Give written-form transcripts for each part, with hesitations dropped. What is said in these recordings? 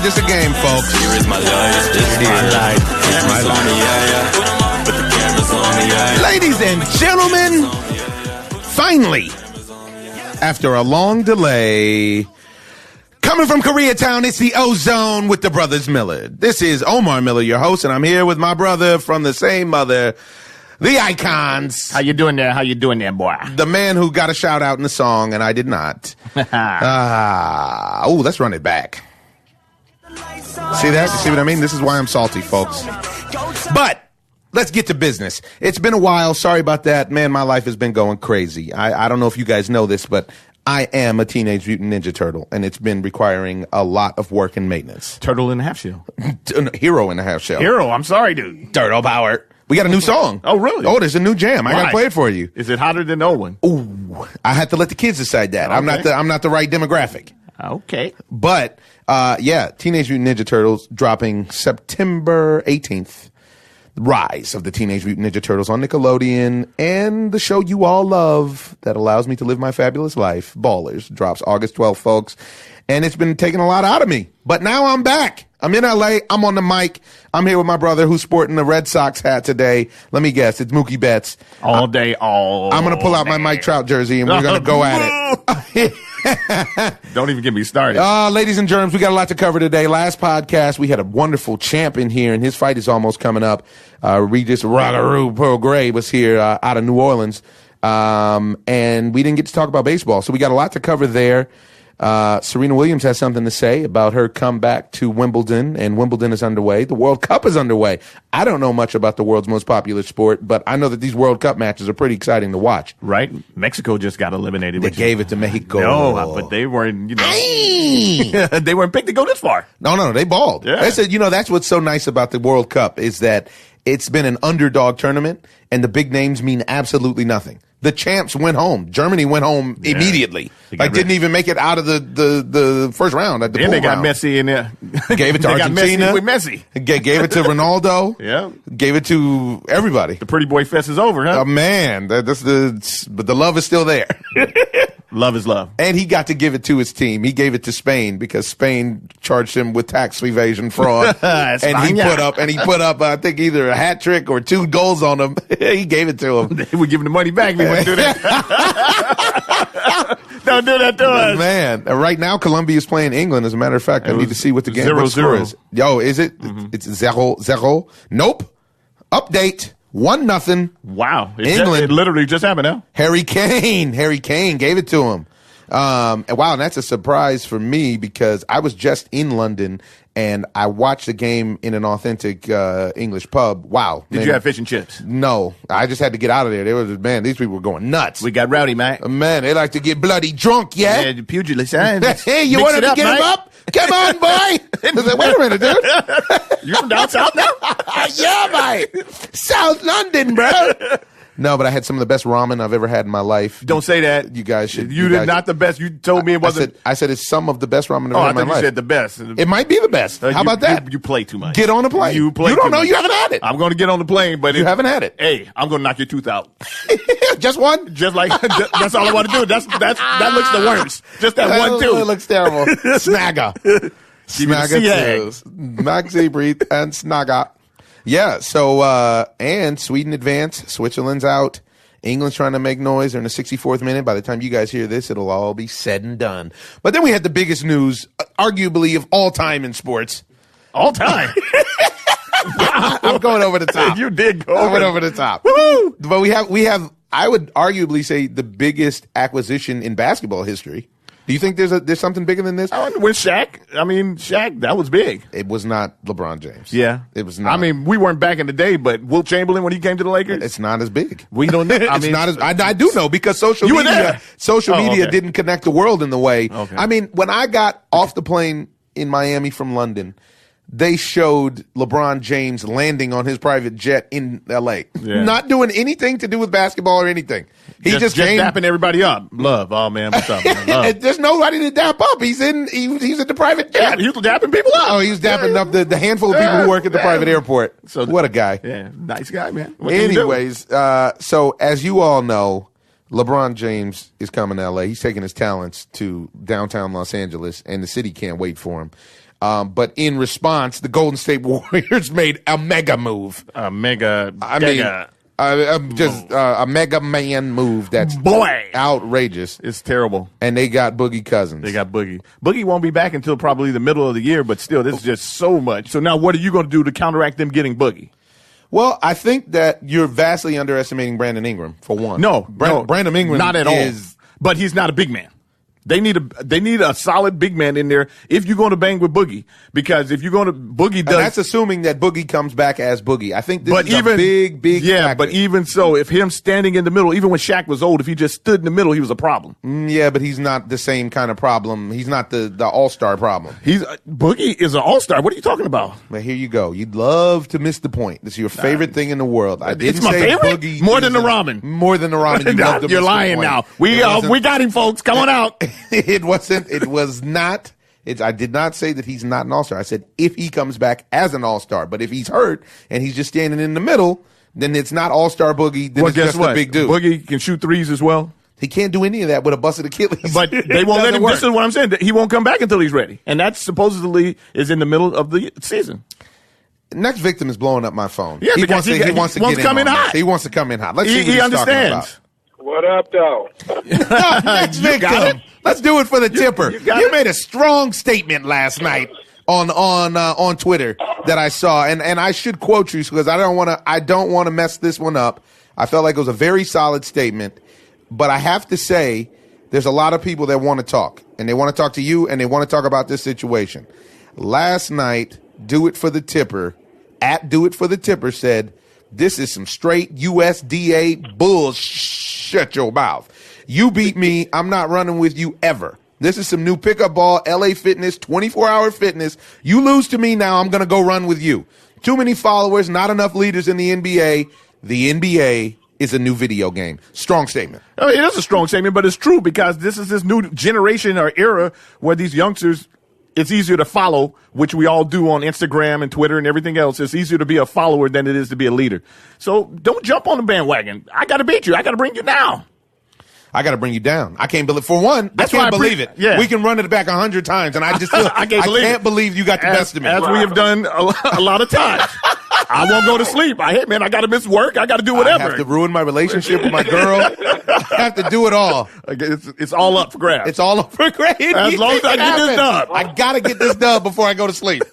just a game, folks. Here is my life. This is my life. My life. But the camera's on me, Ladies and gentlemen, finally, after a long delay, coming from Koreatown, it's the OZone with the Brothers Miller. This is Omar Miller, your host, and I'm here with my brother from the same mother, the Icons. How you doing there? How you doing there, boy? The man who got a shout out in the song, and I did not. Let's run it back. See that? You see what I mean? This is why I'm salty, folks. But let's get to business. It's been a while. Sorry about that. Man, my life has been going crazy. I don't know if you guys know this, but I am a Teenage Mutant Ninja Turtle, and it's been requiring a lot of work and maintenance. Turtle in a half shell. Hero in a half shell. Hero, I'm sorry, dude. Turtle power. We got a new song. Oh, really? Oh, there's a new jam. I got to play it for you. Is it hotter than the old one? Ooh, I had to let the kids decide that. Okay. I'm not the right demographic. Okay. But, Teenage Mutant Ninja Turtles dropping September 18th. Rise of the Teenage Mutant Ninja Turtles on Nickelodeon, and the show you all love that allows me to live my fabulous life, Ballers, drops August 12th, folks. And it's been taking a lot out of me. But now I'm back. I'm in LA. I'm on the mic. I'm here with my brother who's sporting the Red Sox hat today. Let me guess. It's Mookie Betts. All day, all I'm going to pull out my Mike Trout jersey, and we're going to go at it. Don't even get me started. Ladies and germs, we got a lot to cover today. Last podcast, we had a wonderful champ in here, and his fight is almost coming up. Regis Rockaroo Pearl Gray was here out of New Orleans, and we didn't get to talk about baseball, so we got a lot to cover there. Serena Williams has something to say about her comeback to Wimbledon, and Wimbledon is underway. The World Cup is underway. I don't know much about the world's most popular sport, but I know that these World Cup matches are pretty exciting to watch. Right? Mexico just got eliminated. They gave it to Mexico. No, but they weren't, they weren't picked to go this far. No, they balled. Yeah. They said, that's what's so nice about the World Cup is that it's been an underdog tournament, and the big names mean absolutely nothing. The champs went home. Germany went home immediately. Didn't even make it out of the first round. At the and they got round. Messi in there. Gave it to Argentina. Got Messi with Messi. Gave it to Ronaldo. Yeah. Gave it to everybody. The pretty boy fest is over, huh? Man, but the love is still there. Love is love. And he got to give it to his team. He gave it to Spain because Spain charged him with tax evasion fraud. and he put up, I think, either a hat trick or 2 goals on him. He gave it to him. They would give him the money back. We wouldn't do that. Don't do that to us. Man, right now Colombia is playing England. As a matter of fact, I need to see what the game score is. Yo, is it? Mm-hmm. It's 0-0. Nope. Update. 1-0. Wow. England. It literally just happened now. Harry Kane gave it to him. And that's a surprise for me because I was just in London and I watched the game in an authentic English pub. Wow. Did you have fish and chips? No. I just had to get out of there. These people were going nuts. We got rowdy, man. Man, they like to get bloody drunk, yeah? Yeah, the pugilist. Hey, you want to get him up? Come on, boy. I was like, wait a minute, dude. You from down south now? Yeah, mate. South London, bro. No, but I had some of the best ramen I've ever had in my life. Don't say that. You guys should. You did not the best. You told me it wasn't. I said it's some of the best ramen I've ever had in my life. I thought you said the best. It might be the best. How about that? You play too much. Get on the plane. You play. You don't too know. much. You haven't had it. I'm going to get on the plane, but you haven't had it. Hey, I'm going to knock your tooth out. Just one? That's all I want to do. That looks the worst. Just that one tooth. It looks terrible. Snagga. Snagga. Maxi, breathe, and Snagga. Yeah, so, and Sweden advance, Switzerland's out, England's trying to make noise. They're in the 64th minute. By the time you guys hear this, it'll all be said and done. But then we had the biggest news, arguably, of all time in sports. All time? I'm going over the top. You did go over the top. Woo-hoo! But we have, I would arguably say, the biggest acquisition in basketball history. Do you think there's something bigger than this? With Shaq, that was big. It was not LeBron James. Yeah. It was not. We weren't back in the day, but Wilt Chamberlain, when he came to the Lakers? It's not as big. We don't know. It's not as, I do know because social media didn't connect the world in the way. Okay. When I got off the plane in Miami from London, they showed LeBron James landing on his private jet in L.A. Yeah. Not doing anything to do with basketball or anything. He just came dapping everybody up. Love, oh man, what's up, man? Love. There's nobody to dap up. He's in the private jet. He was dapping people up. Oh, he was dapping up the handful of people who work at the private airport. So what a guy. Yeah, nice guy, man. Anyways, so as you all know, LeBron James is coming to L.A. He's taking his talents to downtown Los Angeles, and the city can't wait for him. But in response, the Golden State Warriors made a mega move. A mega. A mega man move that's outrageous. It's terrible. And they got Boogie Cousins. They got Boogie. Boogie won't be back until probably the middle of the year, but still, this is just so much. So now what are you going to do to counteract them getting Boogie? Well, I think that you're vastly underestimating Brandon Ingram, for one. No, Brandon Ingram not at all. But he's not a big man. They need a solid big man in there if you're going to bang with Boogie, because if you're going to Boogie does, and that's assuming that Boogie comes back as Boogie. I think this is a big factor. But even so, if him standing in the middle, even when Shaq was old, if he just stood in the middle, he was a problem. Yeah, but he's not the same kind of problem. He's not the all-star problem. Boogie is an all-star. What are you talking about? Well, here you go. You'd love to miss the point. This is your favorite thing in the world. I didn't it's my say favorite? Boogie more than the ramen. More than the ramen. You're lying now. We got him, folks. Come on out. It was not. I did not say that he's not an all-star. I said if he comes back as an all-star. But if he's hurt and he's just standing in the middle, then it's not all-star Boogie. Then it's just a big dude. Boogie can shoot threes as well. He can't do any of that with a busted Achilles. But they won't let him. This is what I'm saying. He won't come back until he's ready. And that supposedly is in the middle of the season. Next victim is blowing up my phone. Yeah, because he wants to come in hot. He wants to come in hot. Let's see what he's understands. Talking about. What up, though? Next victim. Let's do it for the tipper. You made a strong statement last night on Twitter that I saw, and I should quote you because I don't want to mess this one up. I felt like it was a very solid statement, but I have to say there's a lot of people that want to talk, and they want to talk to you, and they want to talk about this situation. Last night, Do It For The Tipper, at Do It For The Tipper said, this is some straight USDA bullshit. Shut your mouth. You beat me. I'm not running with you ever. This is some new pickup ball, LA Fitness, 24-hour fitness. You lose to me now, I'm going to go run with you. Too many followers, not enough leaders in the NBA. The NBA is a new video game. Strong statement. It is a strong statement, but it's true because this is this new generation or era where these youngsters, it's easier to follow, which we all do on Instagram and Twitter and everything else. It's easier to be a follower than it is to be a leader. So don't jump on the bandwagon. I got to beat you. I got to bring you down. I got to bring you down. I can't believe. For one, I can't believe it. Yeah. We can run it back 100 times, and I just feel, I can't believe you got the best of me. As we have done a lot of times. I won't go to sleep. I got to miss work. I got to do whatever. I have to ruin my relationship with my girl. I have to do it all. It's all up for grabs. It's all up for grabs. As long as I get this done. I got to get this done before I go to sleep.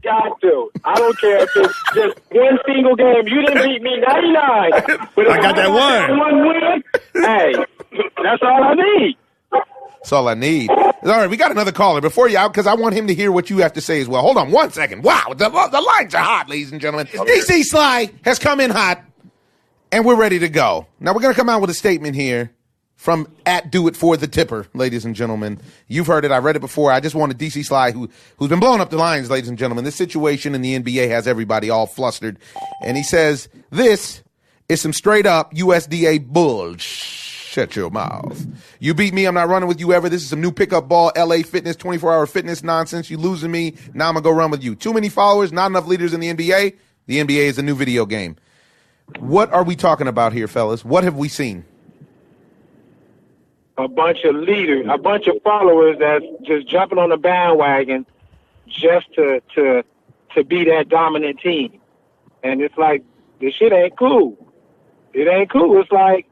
Got to. I don't care if it's just one single game. You didn't beat me 99. But I got that one. One win. Hey, that's all I need. That's all I need. All right, we got another caller. Before you out, because I want him to hear what you have to say as well. Hold on 1 second. Wow, the lines are hot, ladies and gentlemen. DC Sly has come in hot, and we're ready to go. Now, we're going to come out with a statement here from at Do It For The Tipper, ladies and gentlemen. You've heard it. I read it before. I just wanted DC Sly, who's been blowing up the lines, ladies and gentlemen. This situation in the NBA has everybody all flustered. And he says, this is some straight up USDA bullshit. Shut your mouth. You beat me. I'm not running with you ever. This is some new pickup ball, LA Fitness, 24-hour fitness nonsense. You losing me. Now I'm going to go run with you. Too many followers, not enough leaders in the NBA. The NBA is a new video game. What are we talking about here, fellas? What have we seen? A bunch of leaders, a bunch of followers that's just jumping on the bandwagon just to be that dominant team. And it's like, this shit ain't cool. It ain't cool. It's like,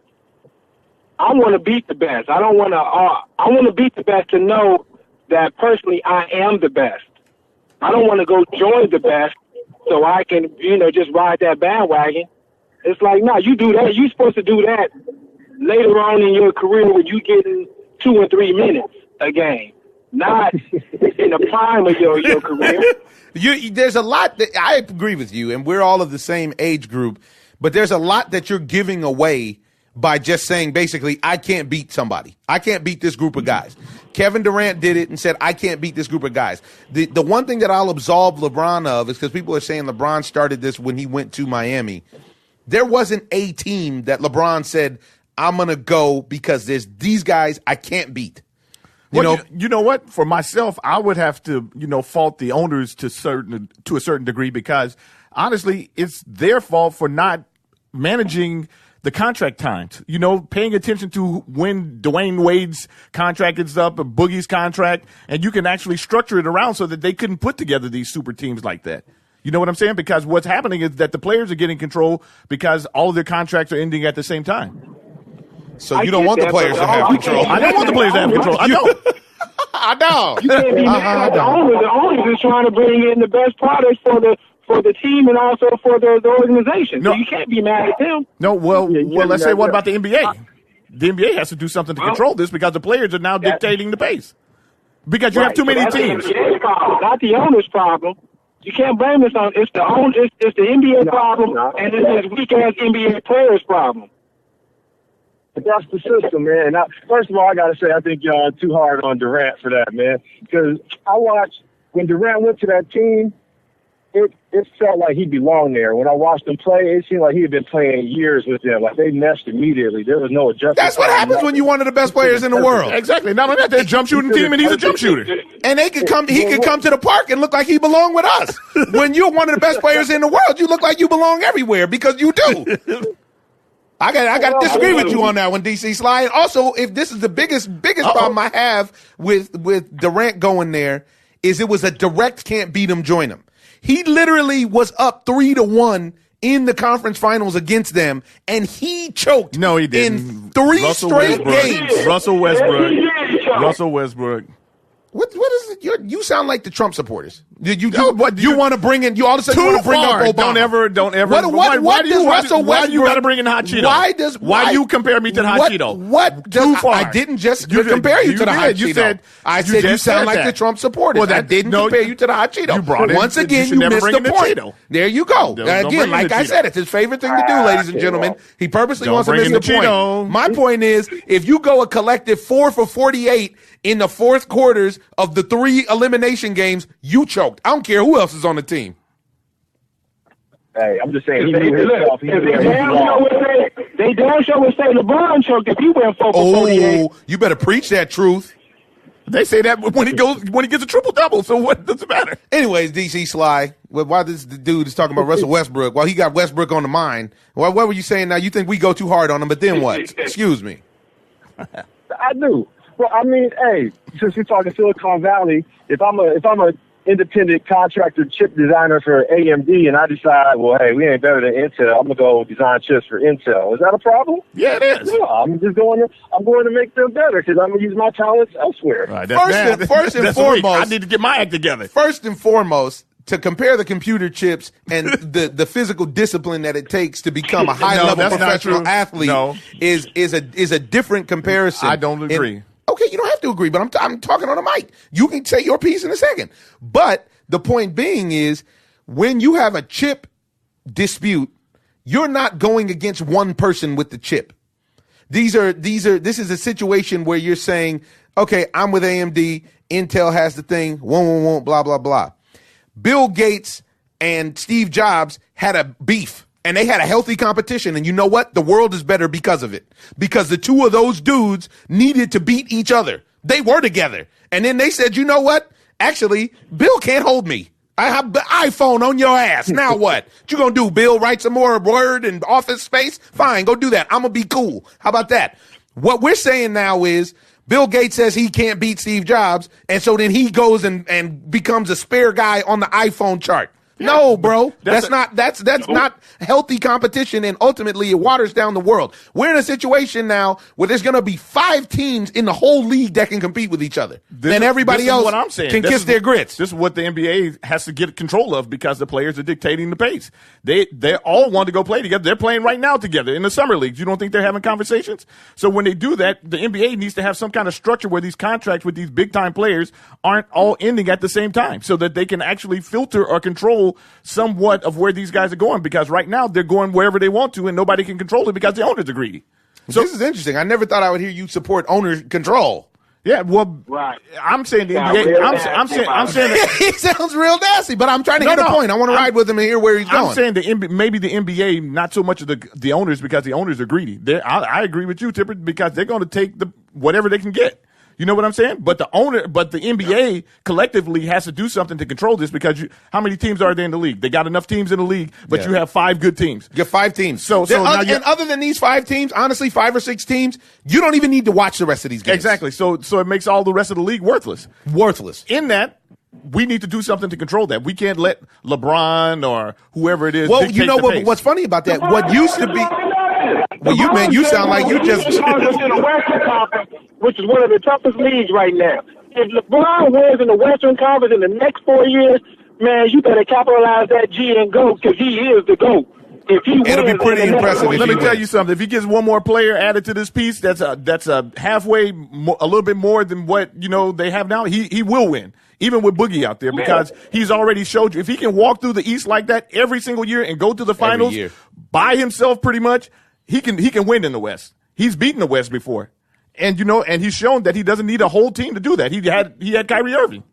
I want to beat the best. I don't want to. I want to beat the best to know that personally I am the best. I don't want to go join the best so I can, just ride that bandwagon. It's like, no, you do that. You're supposed to do that later on in your career when you getting 2 or 3 minutes a game, not in the prime of your career. There's a lot that I agree with you, and we're all of the same age group, but there's a lot that you're giving away by just saying, basically, I can't beat somebody. I can't beat this group of guys. Kevin Durant did it and said, I can't beat this group of guys. The one thing that I'll absolve LeBron of is because people are saying LeBron started this when he went to Miami. There wasn't a team that LeBron said, I'm going to go because there's these guys I can't beat. You know what? For myself, I would have to, fault the owners to a certain degree because, honestly, it's their fault for not managing the contract times, paying attention to when Dwayne Wade's contract is up, or Boogie's contract, and you can actually structure it around so that they couldn't put together these super teams like that. You know what I'm saying? Because what's happening is that the players are getting control because all of their contracts are ending at the same time. So you don't want the players to have control. I don't want the players to have control. I don't. I know. You can't be mad at the owners. The owners is trying to bring in the best products for the team and also for the organization. No. So you can't be mad at them. No, well, let's say, what about the NBA? The NBA has to do something to control this because the players are now dictating the pace. Because you have too many teams. The NBA's problem, not the owner's problem. You can't blame this on it's the NBA problem and it's this weak ass NBA players problem. But that's the system, man. First of all, I got to say, I think y'all are too hard on Durant for that, man. Because I watched, when Durant went to that team, it felt like he belonged there. When I watched him play, it seemed like he had been playing years with them. Like, they meshed immediately. There was no adjustment. That's what happens when you're one of the best players in the world. Exactly. Not only that, they're a jump shooting team, and he's a jump shooter. And he could come to the park and look like he belonged with us. When you're one of the best players in the world, you look like you belong everywhere because you do. I got to disagree with you on that one, DC Sly. And also, if this is the biggest problem I have with Durant going there, is it was a direct can't beat him, join him. He literally was up 3-1 in the conference finals against them, and he choked. No, he didn't. In 3 straight games. Russell Westbrook. What is it? You sound like the Trump supporters. You want to bring in? You all of a sudden want to bring up Obama? Don't ever. Why do Russell Westbrook? Why do you got to bring in hot Cheeto? Why do you compare me to the hot Cheeto? Too far. I didn't just compare you to the hot Cheeto. I said you sound like the Trump supporters. I didn't compare you to the hot Cheeto. You brought Once again, you missed the point. There you go. Again, like I said, it's his favorite thing to do, ladies and gentlemen. He purposely wants to miss the point. My point is, if you go a collective 4 for 48 in the fourth quarters of the 3 elimination games, you choked. I don't care who else is on the team. Hey, I'm just saying, he knew himself. They damn sure would say LeBron choked if he went 4 for 48. Oh, you better preach that truth. They say that when he gets a triple-double, so what does it matter? Anyways, DC Sly, why this dude is talking about Russell Westbrook, while he got Westbrook on the mind, what were you saying now? You think we go too hard on him, but then what? Excuse me. I do. Well, I mean, hey, since we're talking Silicon Valley, if I'm a independent contractor chip designer for AMD and I decide, well, hey, we ain't better than Intel, I'm gonna go design chips for Intel. Is that a problem? Yeah, it is. No, I'm going to make them better because I'm gonna use my talents elsewhere. Right, First and foremost, I need to get my act together. First and foremost, to compare the computer chips and the physical discipline that it takes to become a high-level professional athlete is a different comparison. I don't agree. Okay, you don't have to agree, but I'm talking on a mic. You can say your piece in a second. But the point being is, when you have a chip dispute, you're not going against one person with the chip. This is a situation where you're saying, okay, I'm with AMD, Intel has the thing, won't, blah, blah, blah. Bill Gates and Steve Jobs had a beef. And they had a healthy competition. And you know what? The world is better because of it. Because the two of those dudes needed to beat each other. They were together. And then they said, you know what? Actually, Bill can't hold me. I have the iPhone on your ass. Now what? What you gonna do, Bill? Write some more Word and Office space? Fine, go do that. I'm gonna be cool. How about that? What we're saying now is Bill Gates says he can't beat Steve Jobs. And so then he goes and becomes a spare guy on the iPhone chart. No, bro, that's not healthy competition, and ultimately it waters down the world. We're in a situation now where there's going to be 5 teams in the whole league that can compete with each other, and everybody else can kiss their grits. This is what the NBA has to get control of because the players are dictating the pace. They all want to go play together. They're playing right now together in the summer leagues. You don't think they're having conversations? So when they do that, the NBA needs to have some kind of structure where these contracts with these big time players aren't all ending at the same time, so that they can actually filter or control somewhat of where these guys are going, because right now they're going wherever they want to and nobody can control it because the owners are greedy. So this is interesting. I never thought I would hear you support owner control. Yeah, well, right. I'm saying the NBA. I'm saying that he sounds real nasty, but I'm trying to get a point. I want to ride with him and hear where he's going. I'm saying maybe the NBA, not so much of the owners, because the owners are greedy. I agree with you, Tipper, because they're going to take whatever they can get. You know what I'm saying? But the NBA collectively has to do something to control this because how many teams are there in the league? They got enough teams in the league, but you have 5 good teams. You have 5 teams. And other than these 5 teams, honestly, 5 or 6 teams, you don't even need to watch the rest of these games. Exactly. So it makes all the rest of the league worthless. Worthless. In that, we need to do something to control that. We can't let LeBron or whoever it is. Well, you know what's funny about that? What used to be. Well, you sound like you just. in the Western Conference, which is one of the toughest leagues right now. If LeBron wins in the Western Conference in the next 4 years, man, you better capitalize that G and go because he is the GOAT. If he It'll be pretty impressive. Let me tell you something. If he gets one more player added to this piece, that's a halfway, a little bit more than what they have now. He will win, even with Boogie out there, because he's already showed you if he can walk through the East like that every single year and go to the finals by himself, pretty much, he can win in the West. He's beaten the West before, and he's shown that he doesn't need a whole team to do that. He had Kyrie Irving.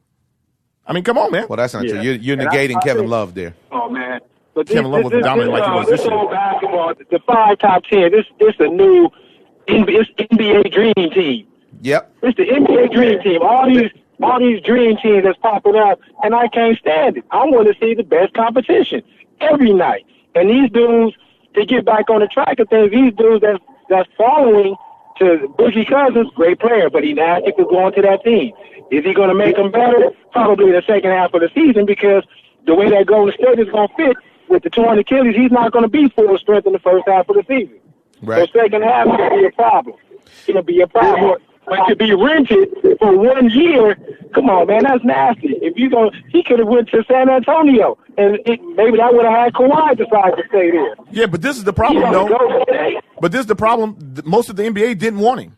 I mean, come on, man. Well, that's not true. You're negating Kevin Love there. Oh man. But Kevin Love was dominant like he was this year. This basketball, the 5 top 10. This a new NBA dream team. Yep. It's the NBA dream team. All these dream teams that's popping up, and I can't stand it. I want to see the best competition every night. And these dudes, to get back on the track of things, these dudes that's following to Boogie Cousins, great player, but he nasty for going to that team. Is he going to make them better? Probably in the second half of the season, because the way that Golden State is going to fit with the torn Achilles, he's not going to be full strength in the first half of the season. Right. So second half is going to be a problem. It's going to be a problem. But to be rented for 1 year, come on, man, that's nasty. He could have went to San Antonio, and maybe that would have had Kawhi decide to stay there. Yeah, but this is the problem, though. But this is the problem. Most of the NBA didn't want him.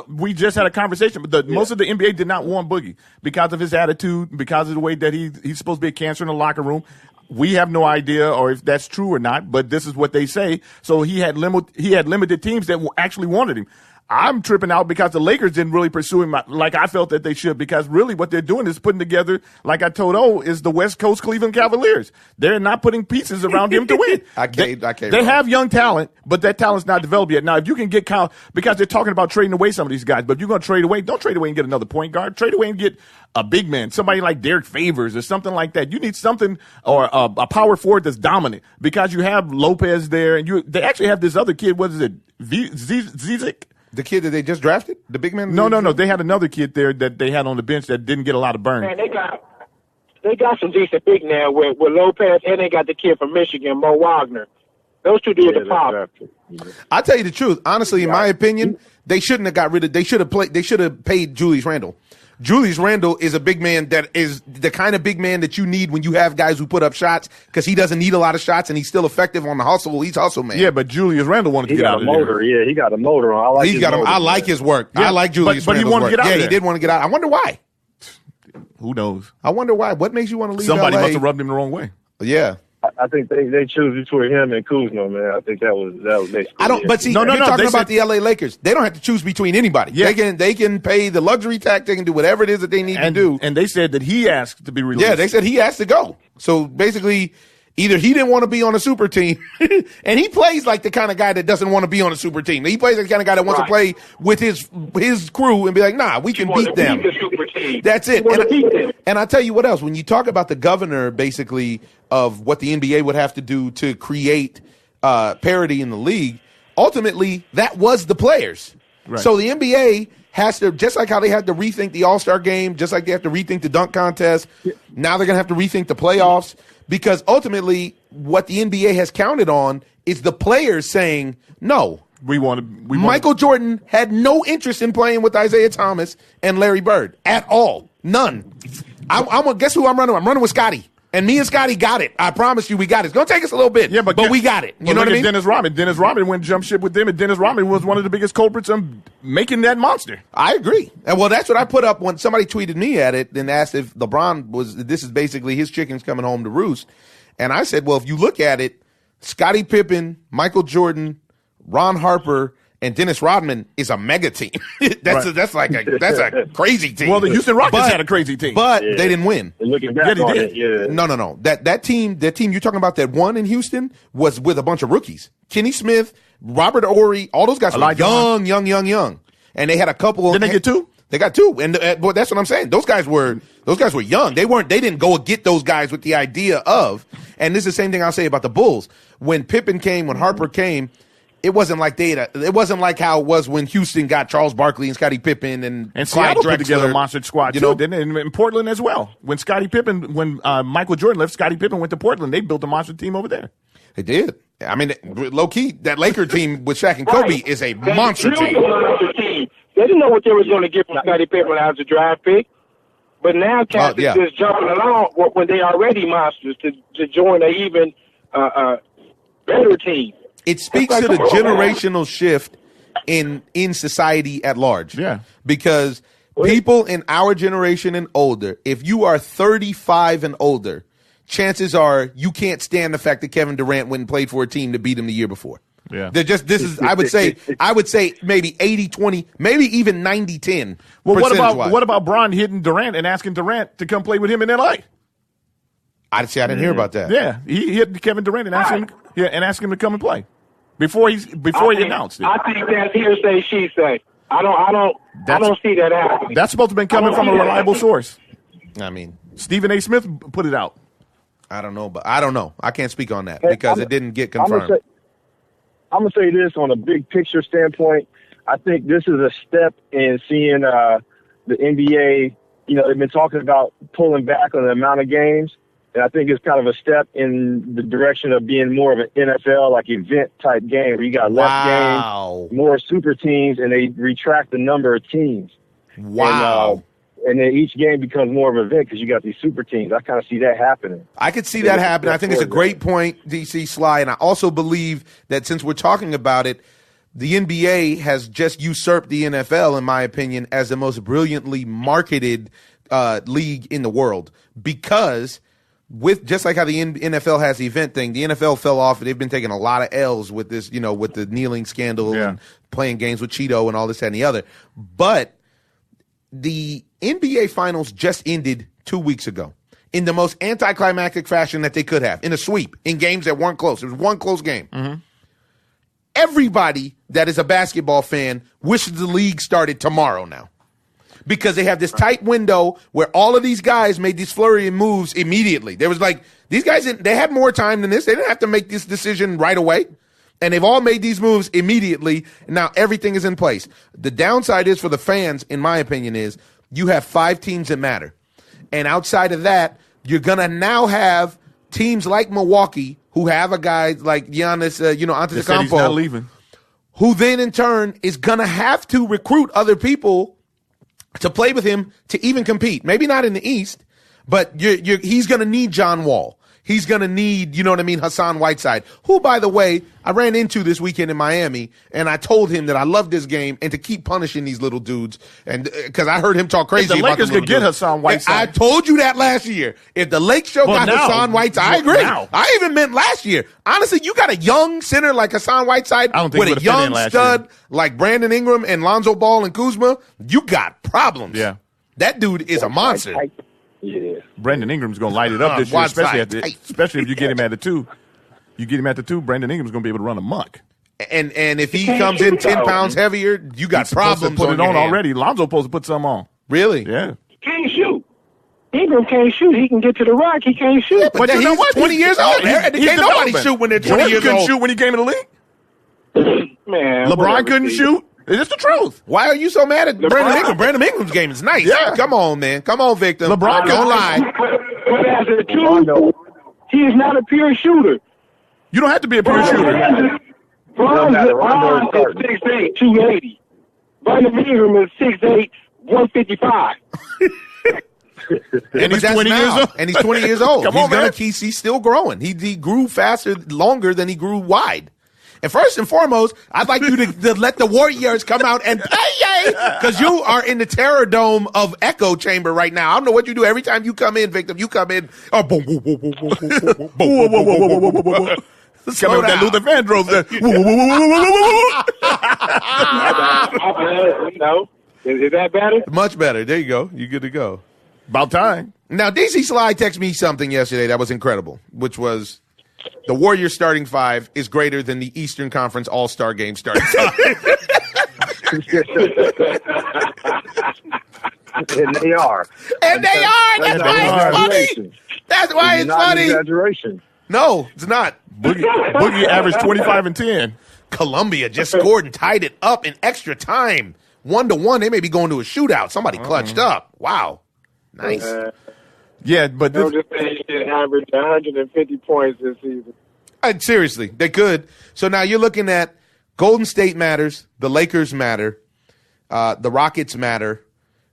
We just had a conversation, but most of the NBA did not want Boogie because of his attitude, because of the way that he's supposed to be a cancer in the locker room. We have no idea or if that's true or not, but this is what they say. So he had limited teams that actually wanted him. I'm tripping out because the Lakers didn't really pursue him like I felt that they should, because really what they're doing is putting together, like I told is the West Coast Cleveland Cavaliers. They're not putting pieces around him to win. I can't. They have young talent, but that talent's not developed yet. Now, if you can get Kyle, because they're talking about trading away some of these guys, but if you're going to trade away, don't trade away and get another point guard. Trade away and get a big man, somebody like Derek Favors or something like that. You need something, or a power forward that's dominant, because you have Lopez there, and they actually have this other kid. What is it? Zizic? The kid that they just drafted? The big man? No. They had another kid there that they had on the bench that didn't get a lot of burn. Man, they got some decent big now with Lopez, and they got the kid from Michigan, Mo Wagner. Those two dudes are pop. I'll tell you the truth. Honestly, in my opinion, they shouldn't have got rid of. They should have paid Julius Randle. Julius Randle is a big man that is the kind of big man that you need when you have guys who put up shots, because he doesn't need a lot of shots and he's still effective on the hustle. He's hustle man. Yeah, but Julius Randle wanted to get out of there. He got a motor. Yeah, he got a motor on. I like his work. Yeah, I like Julius but he Randle's wanted work. to get out Yeah, of he there. did want to get out. I wonder why. Who knows? I wonder why. What makes you want to leave Somebody LA? must have rubbed him the wrong way. Yeah. I think they choose between him and Kuzma, man. I think that was basically. I don't. But see, you're talking about the LA Lakers. They don't have to choose between anybody. Yeah. They can pay the luxury tax. They can do whatever it is that they need to do. And they said that he asked to be released. Yeah, they said he has to go. So basically, either he didn't want to be on a super team, and he plays like the kind of guy that doesn't want to be on a super team. He plays like the kind of guy that wants to play with his crew and be like, nah, we can beat them. That's it. And I tell you what else. When you talk about the governor, basically, of what the NBA would have to do to create parity in the league, ultimately, that was the players. Right. So the NBA has to, just like how they had to rethink the All-Star game, just like they have to rethink the dunk contest, now they're going to have to rethink the playoffs, because ultimately what the NBA has counted on is the players saying, no. Michael Jordan had no interest in playing with Isaiah Thomas and Larry Bird at all. None. Guess who I'm running with? I'm running with Scotty. And me and Scotty got it. I promise you we got it. It's going to take us a little bit, but we got it. You know what I mean? Dennis Rodman. Dennis Rodman went jump ship with them, and Dennis Rodman was one of the biggest culprits of making that monster. I agree. And well, that's what I put up when somebody tweeted me at it and asked if LeBron this is basically his chickens coming home to roost. And I said, well, if you look at it, Scottie Pippen, Michael Jordan, Ron Harper, and Dennis Rodman is a mega team. That's a crazy team. Well, the Houston Rockets had a crazy team, but they didn't win. And looking back on it, No. That team you're talking about that won in Houston was with a bunch of rookies. Kenny Smith, Robert Ory, all those guys were young, and they had a couple. Didn't they get two? They got 2, and well, that's what I'm saying. Those guys were young. They didn't go get those guys with the idea of. And this is the same thing I'll say about the Bulls. When Pippen came, when Harper came, it wasn't like it wasn't like how it was when Houston got Charles Barkley and Scottie Pippen and Seattle Clyde put together a Drexler. monster squad too, didn't it? And in Portland as well. When Michael Jordan left, Scottie Pippen went to Portland. They built a monster team over there. They did. I mean, low key, that Laker team with Shaq and Kobe is a monster team. They didn't know what they was going to get from Scottie Pippen as a draft pick. But now cats is just jumping along when they already monsters to join an even better team. It speaks to the generational shift in society at large. Yeah. Because people in our generation and older, if you are 35 and older, chances are you can't stand the fact that Kevin Durant went and played for a team to beat him the year before. Yeah. I would say maybe 80-20, maybe even 90-10. Well, what about Bron hitting Durant and asking Durant to come play with him in LA? I didn't hear about that. Yeah, he hit Kevin Durant and asked him to come and play before he announced it. I think that's hearsay, she say. I don't see that happening. That's supposed to have been coming from a reliable source. I mean, Stephen A. Smith put it out. I don't know, but I don't know. I can't speak on that because it didn't get confirmed. I'm going to say this on a big picture standpoint. I think this is a step in seeing the NBA, they've been talking about pulling back on the amount of games. And I think it's kind of a step in the direction of being more of an NFL, like event type game where you got less games, more super teams, and they retract the number of teams. Wow. And then each game becomes more of an event because you got these super teams. I kind of see that happening. I could see that happening. I think it's a great point, DC Sly. And I also believe that since we're talking about it, the NBA has just usurped the NFL, in my opinion, as the most brilliantly marketed league in the world. Because just like how the NFL has the event thing, the NFL fell off. They've been taking a lot of L's with this, with the kneeling scandal and playing games with Cheeto and all this, that, and the other. But the NBA Finals just ended 2 weeks ago in the most anticlimactic fashion that they could have, in a sweep, in games that weren't close. It was one close game. Mm-hmm. Everybody that is a basketball fan wishes the league started tomorrow now because they have this tight window where all of these guys made these flurry of moves immediately. There was these guys, they had more time than this. They didn't have to make this decision right away. And they've all made these moves immediately. And now everything is in place. The downside is for the fans, in my opinion, is you have 5 teams that matter. And outside of that, you're going to now have teams like Milwaukee who have a guy like Giannis, Antetokounmpo. He's not leaving. Who then in turn is going to have to recruit other people to play with him to even compete. Maybe not in the East, but he's going to need John Wall. He's going to need, Hassan Whiteside, who, by the way, I ran into this weekend in Miami, and I told him that I love this game and to keep punishing these little dudes, and because I heard him talk crazy if the about Lakers could get Hassan Whiteside. I told you that last year. If the Lake Show got Hassan Whiteside, I agree. Now. I even meant last year. Honestly, you got a young center like Hassan Whiteside with a young stud like Brandon Ingram and Lonzo Ball and Kuzma, you got problems. Yeah. That dude is a monster. Yeah. Brandon Ingram's going to light it up this year, especially if you get him at the 2. You get him at the 2, Brandon Ingram's going to be able to run amok. And if he comes in 10 pounds heavier, you got problems. Put it on already. Lonzo's supposed to put some on. Really? Yeah. Can't shoot. Ingram can't shoot. He can get to the rock. He can't shoot. Yeah, but you know what? 20 years old. Can't nobody shoot when they're 20 years old. Couldn't shoot when he came in the league. Man, LeBron couldn't shoot. It's the truth. Why are you so mad at Brandon Ingram? Brandon Ingram's game is nice. Yeah. Come on, man. Come on, Victor. LeBron don't lie. But as a 2, he is not a pure shooter. You don't have to be a pure shooter. Bron is 6'8", 280. Brandon Ingram is 6'8", 155. And he's 20 years old. And he's 20 years old. Come on, man. He's still growing. He grew faster, longer than he grew wide. And first and foremost, I'd like you to let the Warriors come out and play, because you are in the terror dome of echo chamber right now. I don't know what you do every time you come in, Victor. You come in, oh, boom, boom, boom, boom, boom, boom, boom, boom, boom, boom, boom, boom. Come in with that Luther Vandross. Is that better? Much better. There you go. You're good to go. About time. Now, DC Sly texted me something yesterday that was incredible, which was the Warriors starting 5 is greater than the Eastern Conference All-Star Game starting 5. And they are. And they are. That's why it's funny. exaggeration. That's why It's it's not an funny. exaggeration. No, it's not. Boogie averaged 25 and 10. Columbia just scored and tied it up in extra time. 1-1. They may be going to a shootout. Somebody clutched up. Wow. Nice. Yeah, but I'm this, just saying he averaged 150 points this season. Seriously, they could. So now you're looking at Golden State matters, the Lakers matter, the Rockets matter,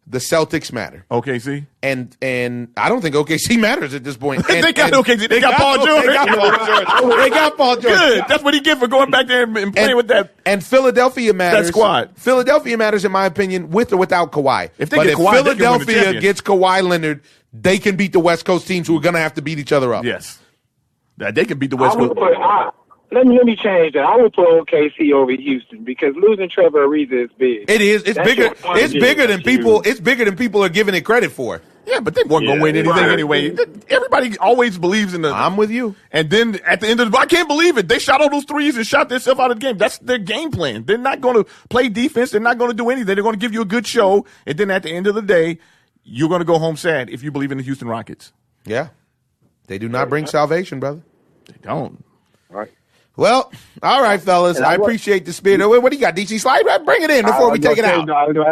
the Celtics matter. OKC. And I don't think OKC matters at this point. And, They got OKC. They got Paul George. They got Paul George. Good. That's what he get for going back there and playing with that. And Philadelphia matters. That squad. Philadelphia matters, in my opinion, with or without Kawhi. If they get Kawhi, they can win the Philadelphia championship. gets Kawhi Leonard, they can beat the West Coast teams who are going to have to beat each other up. Yes. That they can beat the West Coast. Let me change that. I would put OKC over Houston because losing Trevor Ariza is big. It is. It's That's bigger. your point. It's bigger than people. It's bigger than people are giving it credit for. Yeah, but they weren't going to win anything right. anyway. Everybody always believes in the. I'm with you. And then at the end of the, I can't believe it. They shot all those threes and shot themselves out of the game. That's their game plan. They're not going to play defense. They're not going to do anything. They're going to give you a good show. And then at the end of the day, you're going to go home sad if you believe in the Houston Rockets. Yeah, they do not bring salvation, brother. They don't. Right. Well, all right, fellas. And I appreciate the spirit. What do you got, DC Slide? Bring it in before we take it out. I'm gonna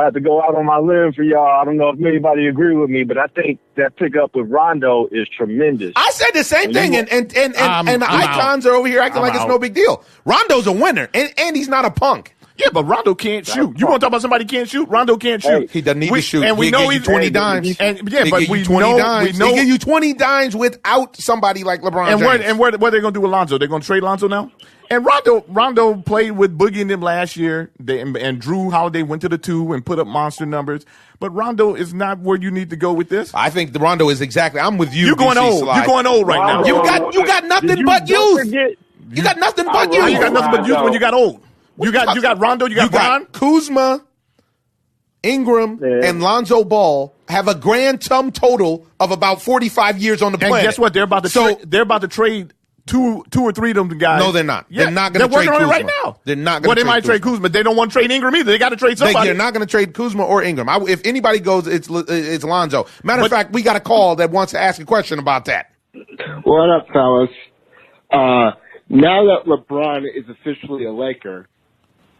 have to go out on my limb for y'all. I don't know if anybody agree with me, but I think that pickup with Rondo is tremendous. I said the same thing, and the icons are over here acting like it's no big deal. Rondo's a winner, and he's not a punk. Yeah, but Rondo can't shoot. You want to talk about somebody can't shoot? Rondo can't shoot. He doesn't need to shoot. And we know he's 20 dimes. And yeah, They but give we you 20 know dimes. They give you 20 dimes without somebody like LeBron And James. what are they going to do with Lonzo? They're going to trade Lonzo now? And Rondo played with Boogie and them last year. And Drew Holiday went to the 2 and put up monster numbers. But Rondo is not where you need to go with this. I think the Rondo is exactly. I'm with you. You're going DC old. Slide. You're going old right now. You got nothing but youth. You got nothing but How youth. you got nothing but youth when you got old? You got Rondo. You got Bron. Kuzma, Ingram, and Lonzo Ball have a grand sum total of about 45 years on the planet. And guess what? They're about to trade two or three of them guys. No, they're not. Yeah, They're not going to trade They're working on Kuzma. it right now. They're not going to. Well, they might trade Kuzma. They don't want to trade Ingram either. They got to trade somebody. They're not going to trade Kuzma or Ingram. If anybody goes, it's Lonzo. Matter of fact, we got a call that wants to ask a question about that. What up, fellas? Now that LeBron is officially a Laker,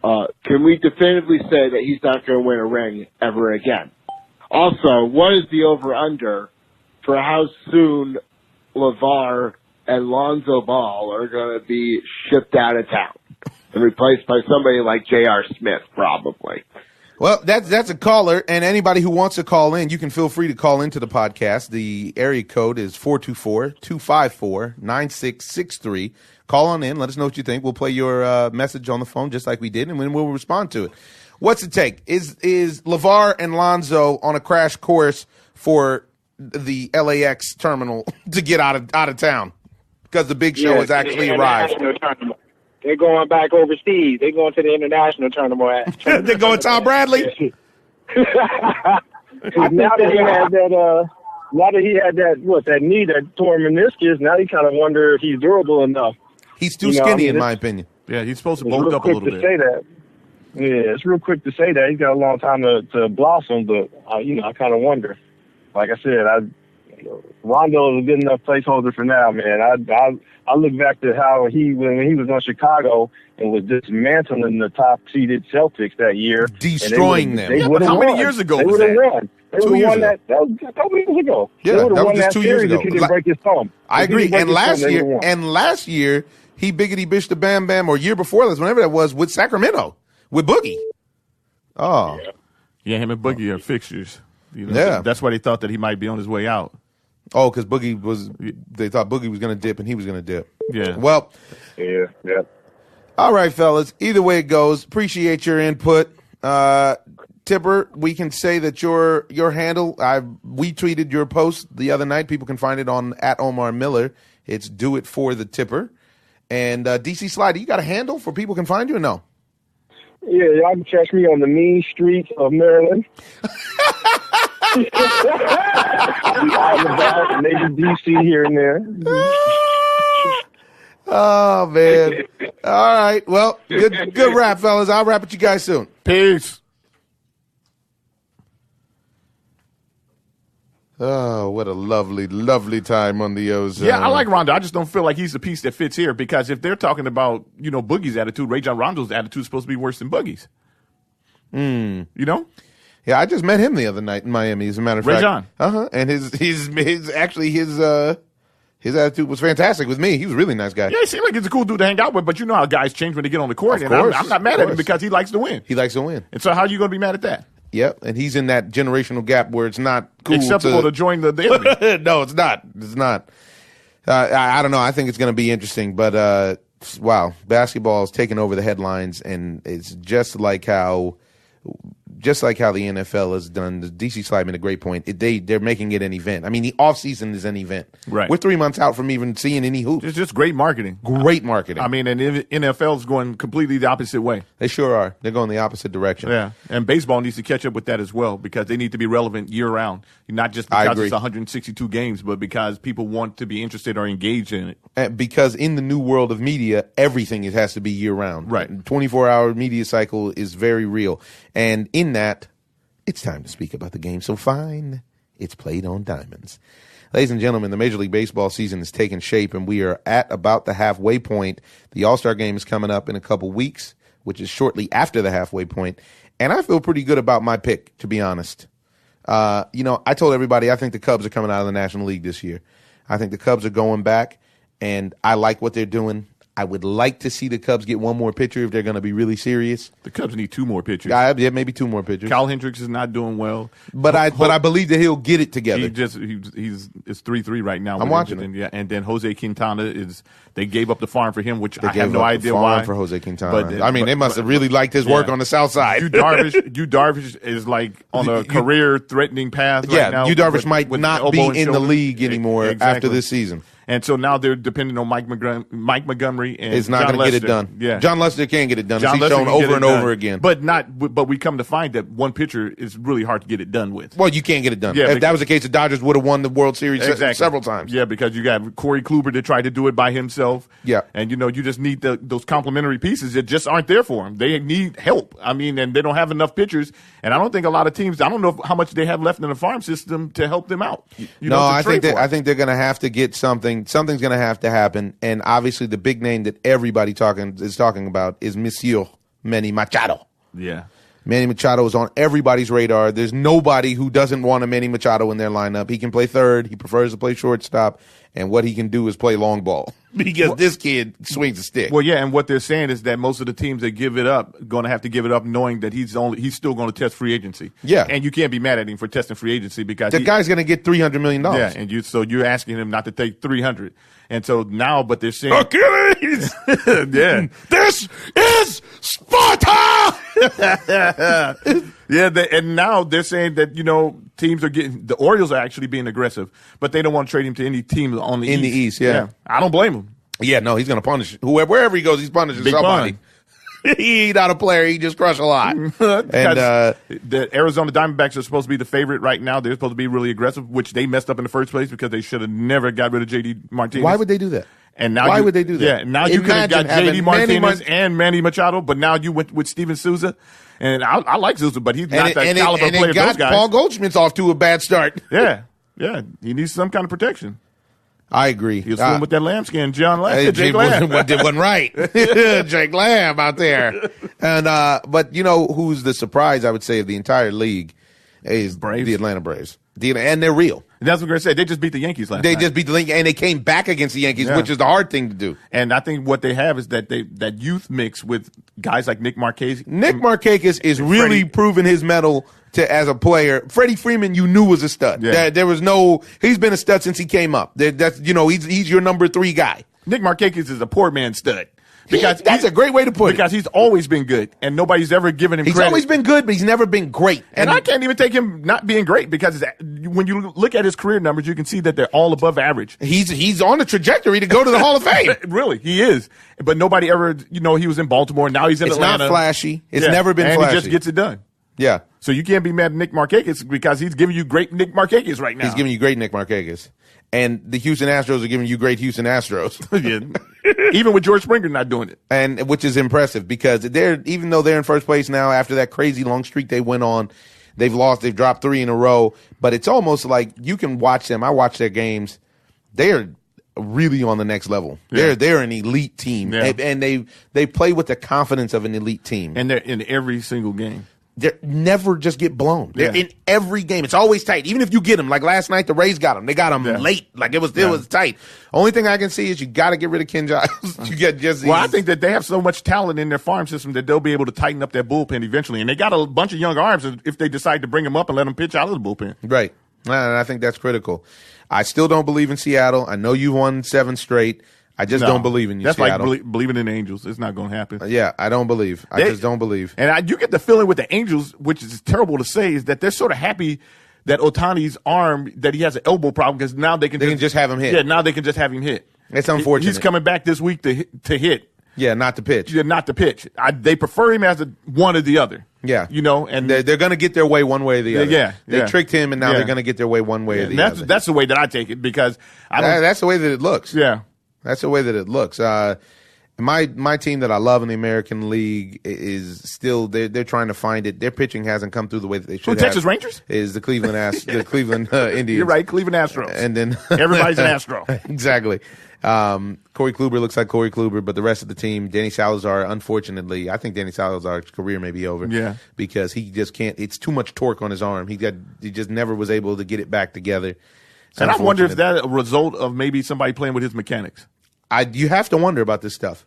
can we definitively say that he's not going to win a ring ever again? Also, what is the over-under for how soon LeVar and Lonzo Ball are going to be shipped out of town and replaced by somebody like J.R. Smith, probably? Well, that's a caller, and anybody who wants to call in, you can feel free to call into the podcast. The area code is 424-254-9663. Call on in. Let us know what you think. We'll play your message on the phone just like we did, and then we'll respond to it. What's it take? Is LeVar and Lonzo on a crash course for the LAX terminal to get out of town? Because the big show has actually arrived. They're going back overseas. They're going to the international tournament. They're going Tom Bradley. Now that he had that knee that tore meniscus, now you kind of wonder if he's durable enough. He's too skinny, in my opinion. Yeah, he's supposed to It's bulk real up a quick little to bit. say that. Yeah, it's real quick to say that. He's got a long time to blossom, but I kind of wonder. Like I said, Rondo is a good enough placeholder for now, man. I look back to how when he was on Chicago and was dismantling the top-seeded Celtics that year, destroying them. Yeah, but how many years ago they was would have that? won. They 2 would years have won ago. that. That was a couple years ago. Yeah, they would that have was won just that 2 years series ago. if he didn't break his thumb. I If he agree. didn't break And his last thumb, they year, would've won. and last year, he biggity bitched the Bam Bam, or year before this, whenever that was, with Sacramento, with Boogie. Oh, Yeah, him and Boogie are fixtures. Yeah. That's why they thought that he might be on his way out. because they thought Boogie was going to dip and he was going to dip. Yeah. Well, Yeah. all right, fellas. Either way it goes, appreciate your input. Tipper, we can say that your handle, we tweeted your post the other night. People can find it on @OmarMiller. It's Do It For The Tipper. And DC Slider, you got a handle for people can find you or no? Yeah, y'all can catch me on the mean streets of Maryland. Maybe DC here and there. Oh, man. All right. Well, good wrap, fellas. I'll wrap with you guys soon. Peace. Oh, what a lovely, lovely time on the Ozone. Yeah, I like Rondo. I just don't feel like he's the piece that fits here because if they're talking about, Boogie's attitude, Ray John Rondo's attitude is supposed to be worse than Boogie's. You know? Yeah, I just met him the other night in Miami, as a matter of Ray fact. John. And his attitude was fantastic with me. He was a really nice guy. Yeah, he seemed like he's a cool dude to hang out with, but you know how guys change when they get on the court. Of And course, I'm not mad of at him course. because he likes to win. He likes to win. And so how are you going to be mad at that? Yep, and he's in that generational gap where it's not cool Acceptable to join the enemy. No, it's not. It's not. I don't know. I think it's going to be interesting, but wow, basketball is taking over the headlines, and it's just like how the NFL has done. DC Slide made a great point. They're making it an event. I mean, the offseason is an event. Right. We're 3 months out from even seeing any hoops. It's just great marketing. Great marketing. I mean, and NFL's going completely the opposite way. They sure are. They're going the opposite direction. Yeah, and baseball needs to catch up with that as well because they need to be relevant year-round, not just I because agree. it's 162 games, but because people want to be interested or engaged in it. Because in the new world of media, everything has to be year-round. Right. 24-hour media cycle is very real. And in that, it's time to speak about the game so fine it's played on diamonds. Ladies and gentlemen, the Major League Baseball season has taken shape, and we are at about the halfway point. The All-Star Game is coming up in a couple weeks, which is shortly after the halfway point. And I feel pretty good about my pick, to be honest. I told everybody I think the Cubs are coming out of the National League this year. I think the Cubs are going back, and I like what they're doing. I would like to see the Cubs get one more pitcher if they're going to be really serious. The Cubs need 2 more pitchers. Yeah, maybe 2 more pitchers. Kyle Hendricks is not doing well, But I believe that he'll get it together. He's 3-3 right now. I'm watching him. Yeah, and then Jose Quintana they gave up the farm for him, which They I have gave no up idea the farm why. for Jose Quintana. But, they must have really liked his work on the South Side. Yu Darvish is like on a career-threatening path right now. Yu Darvish might with not elbow be and in the shoulder. league anymore Exactly. after this season. And so now they're depending on Mike Montgomery and It's not John going to get it Lester. done. Yeah. John Lester can't get it done. John He's Lester shown can get over it and done. over again. But we come to find that one pitcher is really hard to get it done with. Well, you can't get it done. Yeah, If that was the case, the Dodgers would have won the World Series several times. Yeah, because you got Corey Kluber to try to do it by himself. Yeah. And, you just need those complementary pieces that just aren't there for him. They need help. I mean, and they don't have enough pitchers. And I don't think a lot of teams, I don't know how much they have left in the farm system to help them out. I think they're going to have to get something. Something's going to have to happen. And obviously the big name that everybody is talking about is Monsieur Manny Machado. Yeah. Manny Machado is on everybody's radar. There's nobody who doesn't want a Manny Machado in their lineup. He can play third. He prefers to play shortstop. And what he can do is play long ball because this kid swings a stick. Well, yeah, and what they're saying is that most of the teams that give it up going to have to give it up knowing that he's still going to test free agency. Yeah. And you can't be mad at him for testing free agency because the guy's going to get $300 million. Yeah, and you're asking him not to take 300. And so now, but they're saying Achilles! yeah. This is Sparta! Yeah, and now they're saying that, teams are the Orioles are actually being aggressive, but they don't want to trade him to any team on the East. In the East, yeah. I don't blame him. Yeah, no, he's going to punish wherever he goes. He's punishing Big somebody. He ain't not a player. He just crushed a lot. And the Arizona Diamondbacks are supposed to be the favorite right now. They're supposed to be really aggressive, which they messed up in the first place because they should have never got rid of J.D. Martinez. why would they do that? And now Why would they do that? Yeah, now you could have got Imagine J.D. having Martinez and Manny Machado, but now you went with Steven Souza. And I like Souza, but he's not that caliber player. And it got those guys. Paul Goldschmidt's off to a bad start. Yeah, he needs some kind of protection. I agree. He was fooling with that lambskin, Jake Lamb. Lamb. Wasn't right. Jake Lamb out there. And but who's the surprise, I would say, of the entire league is Braves? The Atlanta Braves. And they're real. And that's what we're going to say. They just beat the Yankees last night. They just beat the Yankees, and they came back against the Yankees, which is the hard thing to do. And I think what they have is that that youth mix with guys like Nick Markakis. Nick Markakis is really proving his mettle as a player. Freddie Freeman, you knew was a stud. Yeah. There was he's been a stud since he came up. He's your number 3 guy. Nick Markakis is a poor man stud. Because that's a great way to put it. Because he's always been good, and nobody's ever given him He's credit. always been good, but he's never been great. And I can't even take him not being great because when you look at his career numbers, you can see that they're all above average. He's on the trajectory to go to the Hall of Fame. Really, he is. But nobody ever, he was in Baltimore. Now he's in Atlanta. It's not flashy. It's never been and flashy. he just gets it done. Yeah. So you can't be mad at Nick Markakis because he's giving you great Nick Markakis right now. He's giving you great Nick Markakis. And the Houston Astros are giving you great Houston Astros. Even with George Springer not doing it. And which is impressive because even though they're in first place now after that crazy long streak they went on, They've lost. They've dropped 3 in a row. But it's almost like you can watch them. I watch their games. They are really on the next level. Yeah. They're an elite team, and they play with the confidence of an elite team. And they're in every single game. They never just get blown. They're in every game. It's always tight. Even if you get them, like last night, the Rays got them. They got them late. Like it was tight. Only thing I can see is you got to get rid of Ken Giles. You get just. Well, I think that they have so much talent in their farm system that they'll be able to tighten up their bullpen eventually. And they got a bunch of young arms if they decide to bring them up and let them pitch out of the bullpen. Right. And I think that's critical. I still don't believe in Seattle. I know you won 7 straight. I just don't believe in you, That's Seattle. like believing in the Angels. It's not going to happen. Yeah, I don't believe. I just don't believe. And you get the feeling with the Angels, which is terrible to say, is that they're sort of happy that Ohtani's arm, that he has an elbow problem because now they can just have him hit. Yeah, now they can just have him hit. It's unfortunate. He's coming back this week to hit. Yeah, not to pitch. Yeah, not to pitch. They prefer him as one or the other. Yeah. You know, and they're going to get their way one way or the other. Yeah. They tricked him, and now they're going to get their way one way or the other. That's the way that I take it because that's the way that it looks. Yeah. That's the way that it looks. My team that I love in the American League is still they're trying to find it. Their pitching hasn't come through the way that they should. Texas Rangers is the Cleveland Indians. You're right, Cleveland Astros. And then everybody's an Astro. Exactly. Corey Kluber looks like Corey Kluber, but the rest of the team, Danny Salazar, unfortunately, I think Danny Salazar's career may be over. Yeah. Because he just can't. It's too much torque on his arm. He just never was able to get it back together. And I wonder if that's a result of maybe somebody playing with his mechanics. You have to wonder about this stuff.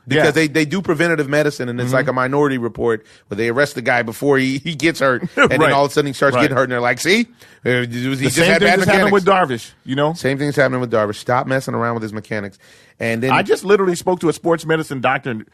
Because they do preventative medicine, and it's like a Minority Report where they arrest the guy before he gets hurt, and then all of a sudden he starts getting hurt, and they're like, see? He just had bad mechanics. Happening with Darvish, you know? Same thing's happening with Darvish. Stop messing around with his mechanics. And then I just literally spoke to a sports medicine doctor,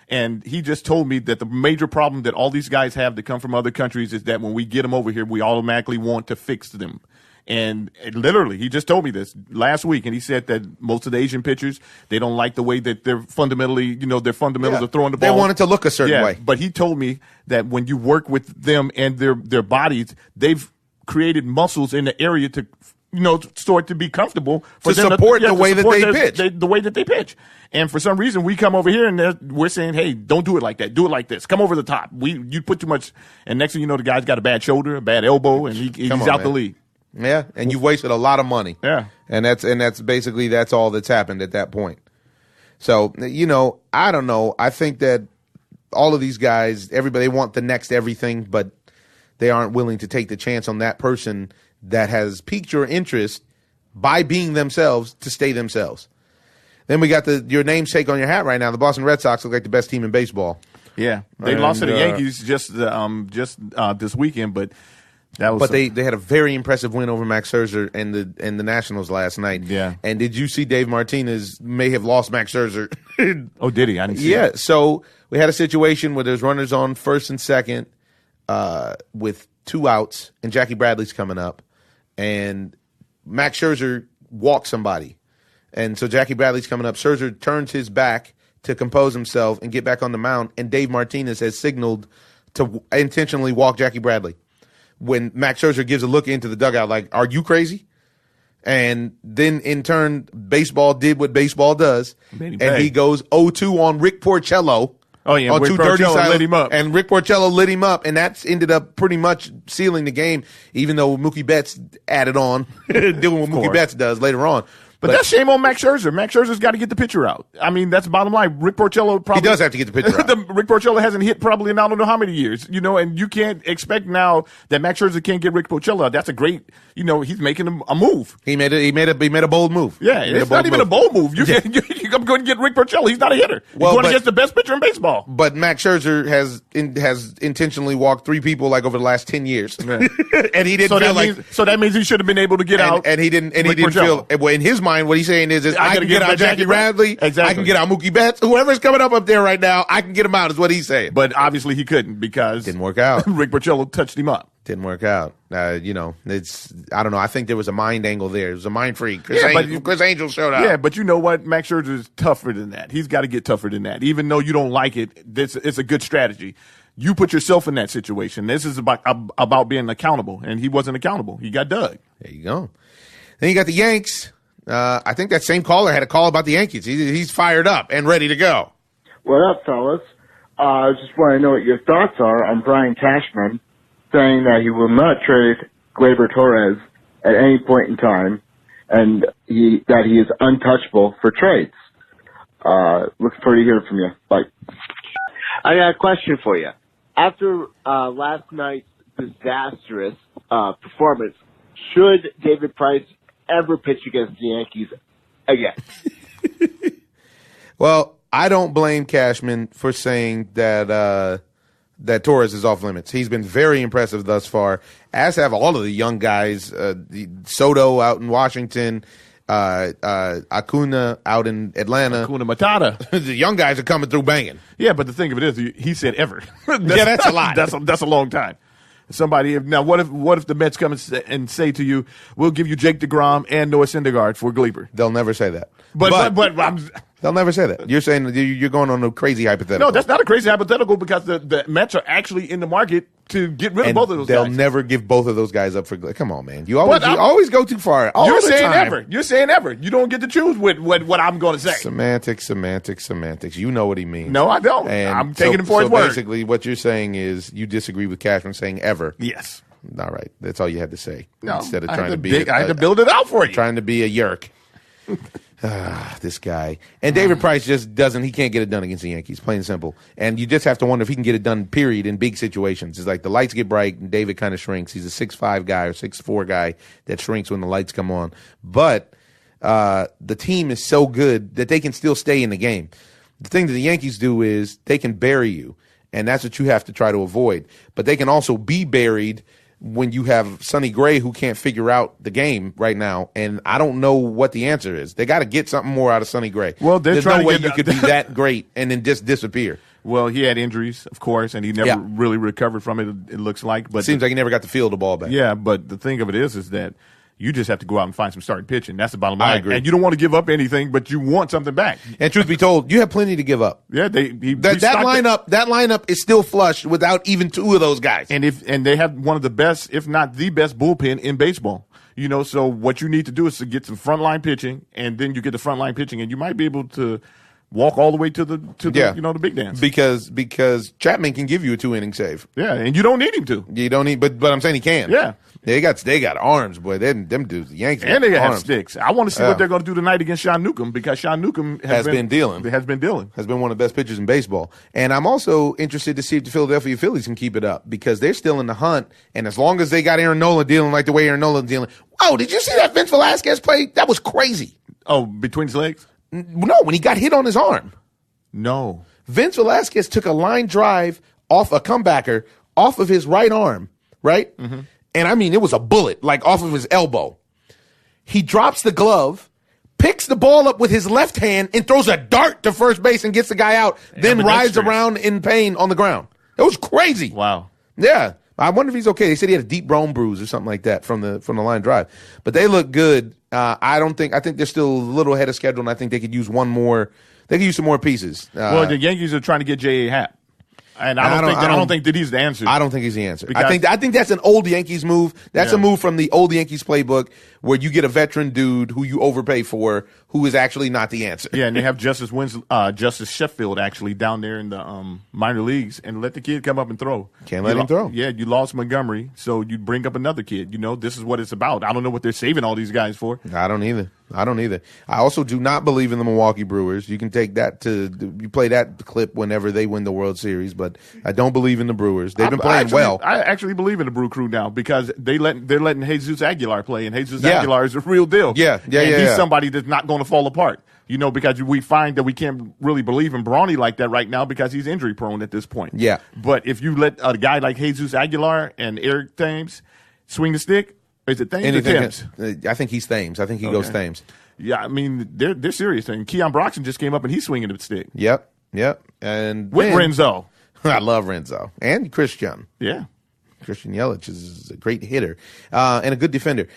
and he just told me that the major problem that all these guys have that come from other countries is that when we get them over here, we automatically want to fix them. And literally, he just told me this last week, and he said that most of the Asian pitchers, they don't like the way that they're fundamentally, their fundamentals are throwing the ball. They want it to look a certain way. But he told me that when you work with them and their bodies, they've created muscles in the area to, sort to be comfortable for them support the way that they pitch. The way that they pitch. And for some reason, we come over here and we're saying, hey, don't do it like that. Do it like this. Come over the top. You put too much. And next thing you know, the guy's got a bad shoulder, a bad elbow, and he's out the league. Yeah, and you've wasted a lot of money. Yeah. And that's basically all that's happened at that point. So, I don't know. I think that all of these guys, everybody, they want the next everything, but they aren't willing to take the chance on that person that has piqued your interest by being themselves to stay themselves. Then we got your namesake on your hat right now. The Boston Red Sox look like the best team in baseball. Yeah. They lost to the Yankees just this weekend, but they had a very impressive win over Max Scherzer and the Nationals last night. Yeah. And did you see Dave Martinez may have lost Max Scherzer? Oh, did he? I didn't see it. So we had a situation where there's runners on first and second with 2 outs, and Jackie Bradley's coming up, and Max Scherzer walks somebody. And so Jackie Bradley's coming up. Scherzer turns his back to compose himself and get back on the mound, and Dave Martinez has signaled to intentionally walk Jackie Bradley. When Max Scherzer gives a look into the dugout like, are you crazy? And then, in turn, baseball did what baseball does, and he goes 0-2 on Rick Porcello. Oh, yeah, on Rick Porcello lit him up. And Rick Porcello lit him up, and that's ended up pretty much sealing the game, even though Mookie Betts added on, doing what Mookie Betts does later on. But that's shame on Max Scherzer. Max Scherzer's got to get the pitcher out. I mean, that's the bottom line. Rick Porcello probably... He does have to get the pitcher out. Rick Porcello hasn't hit probably in I don't know how many years, and you can't expect now that Max Scherzer can't get Rick Porcello out. That's a great, he's making a move. He made a bold move. Yeah, it's not even a bold move. You're going to get Rick Porcello. He's not a hitter. He's going against the best pitcher in baseball. But Max Scherzer has intentionally walked 3 people like over the last 10 years. Yeah. And he didn't so that means he should have been able to get out. And he didn't feel, well, in his mind, what he's saying is I can get out Jackie Bradley. Exactly. I can get out Mookie Betts. Whoever's coming up there right now, I can get him out is what he's saying. But obviously he couldn't because didn't work out. Rick Porcello touched him up. Didn't work out. It's I don't know. I think there was a mind angle there. It was a mind freak. Chris Angel showed up. Yeah, but you know what? Max Scherzer is tougher than that. He's got to get tougher than that. Even though you don't like it, it's a good strategy. You put yourself in that situation. This is about being accountable, and he wasn't accountable. He got dug. There you go. Then you got the Yanks. I think that same caller had a call about the Yankees. He's fired up and ready to go. What up, fellas? I just want to know what your thoughts are on Brian Cashman saying that he will not trade Gleyber Torres at any point in time, and that he is untouchable for trades. Look forward to hearing from you. Bye. I got a question for you. After last night's disastrous performance, should David Price ever pitch against the Yankees again? Well, I don't blame Cashman for saying that that Torres is off limits. He's been very impressive thus far, as have all of the young guys. Soto out in Washington, Acuna out in Atlanta. Hakuna Matata. The young guys are coming through banging. Yeah, but the thing of it is, he said ever. That's a lot. That's a long time. Somebody, now what if the Mets come and say to you, we'll give you Jake DeGrom and Noah Syndergaard for Gleyber? They'll never say that. But I'm, they'll never say that. You're saying you're going on a crazy hypothetical. no, that's not a crazy hypothetical because the Mets are actually in the market to get rid of And both of those they'll guys. never give both of those guys up for. Come on, man. You always go too far. All You're the saying time. ever. You're saying ever. You don't get to choose what I'm going to say. Semantics. You know what he means. No, I don't. And I'm taking him for his so word. basically, what you're saying is you disagree with Cashman saying ever. Yes. All right, that's all you had to say. No, Instead of I trying had to be, I had to build it out for you. trying to be a yerk. This guy and David Price just doesn't. He can't get it done against the Yankees, plain and simple. And you just have to wonder if he can get it done. Period. In big situations, it's like the lights get bright and David kind of shrinks. He's a 6'5" guy or 6'4" guy that shrinks when the lights come on. But the team is so good that they can still stay in the game. The thing that the Yankees do is they can bury you, and that's what you have to try to avoid. But they can also be buried when you have Sonny Gray who can't figure out the game right now, and I don't know what the answer is. They got to get something more out of Sonny Gray. Well, they're there's trying no to way get you could be that great and then just disappear. Well, he had injuries, of course, and he never really recovered from it. It looks like, but Seems like he never got to feel the ball back. yeah. But the thing of it is that you just have to go out and find some starting pitching. That's the bottom line. I agree. And you don't want to give up anything, but you want something back. And truth be told, you have plenty to give up. Yeah, That lineup is still flush without even two of those guys. and they have one of the best, if not the best, bullpen in baseball. You know, so what you need to do is to get some frontline pitching, and then you get the frontline pitching, and you might be able to walk all the way to the the big dance. Because Chapman can give you a 2-inning save. Yeah, and you don't need him to. You don't need, but I'm saying he can. Yeah. They got arms, boy. Them dudes, the Yankees, And they got have arms. sticks. I want to see Yeah. what they're going to do tonight against Sean Newcomb because Sean Newcomb has been dealing. Has been one of the best pitchers in baseball. And I'm also interested to see if the Philadelphia Phillies can keep it up because they're still in the hunt. And as long as they got Aaron Nola dealing like the way Aaron Nola's dealing. Oh, did you see that Vince Velasquez play? That was crazy. Oh, between his legs? No, when he got hit on his arm. No. Vince Velasquez took a line drive off a comebacker off of his right arm, right? Mm-hmm. And I mean, it was a bullet, like off of his elbow. He drops the glove, picks the ball up with his left hand, and throws a dart to first base and gets the guy out, then rides around in pain on the ground. It was crazy. Wow. Yeah. I wonder if he's okay. They said he had a deep bone bruise or something like that from the line drive. But they look good. I think they're still a little ahead of schedule, and I think they could use one more. They could use some more pieces. Well, the Yankees are trying to get J.A. Happ. And I don't think that he's the answer. I don't think he's the answer. Because I think that's an old Yankees move. That's a move from the old Yankees playbook where you get a veteran dude who you overpay for who is actually not the answer. Yeah, and they have Justice Sheffield actually down there in the minor leagues, and let the kid come up and throw. Can't let him throw. Yeah, you lost Montgomery, so you bring up another kid. You know, this is what it's about. I don't know what they're saving all these guys for. I don't either. I also do not believe in the Milwaukee Brewers. You can take that you play that clip whenever they win the World Series, but I don't believe in the Brewers. They've been playing well. I actually believe in the Brew Crew now because they're letting Jesus Aguilar play, and Jesus Aguilar is a real deal. Yeah. He's somebody that's not going to fall apart. You know, because we find that we can't really believe in Brawny like that right now because he's injury prone at this point. Yeah. But if you let a guy like Jesus Aguilar and Eric Thames swing the stick, is it Thames or Thames? I think he's Thames. I think he goes Thames. Yeah, I mean, they're serious. And Keon Broxton just came up and he's swinging the stick. Yep. And with Renzo. I love Renzo. And Christian. Yeah. Christian Yelich is a great hitter and a good defender.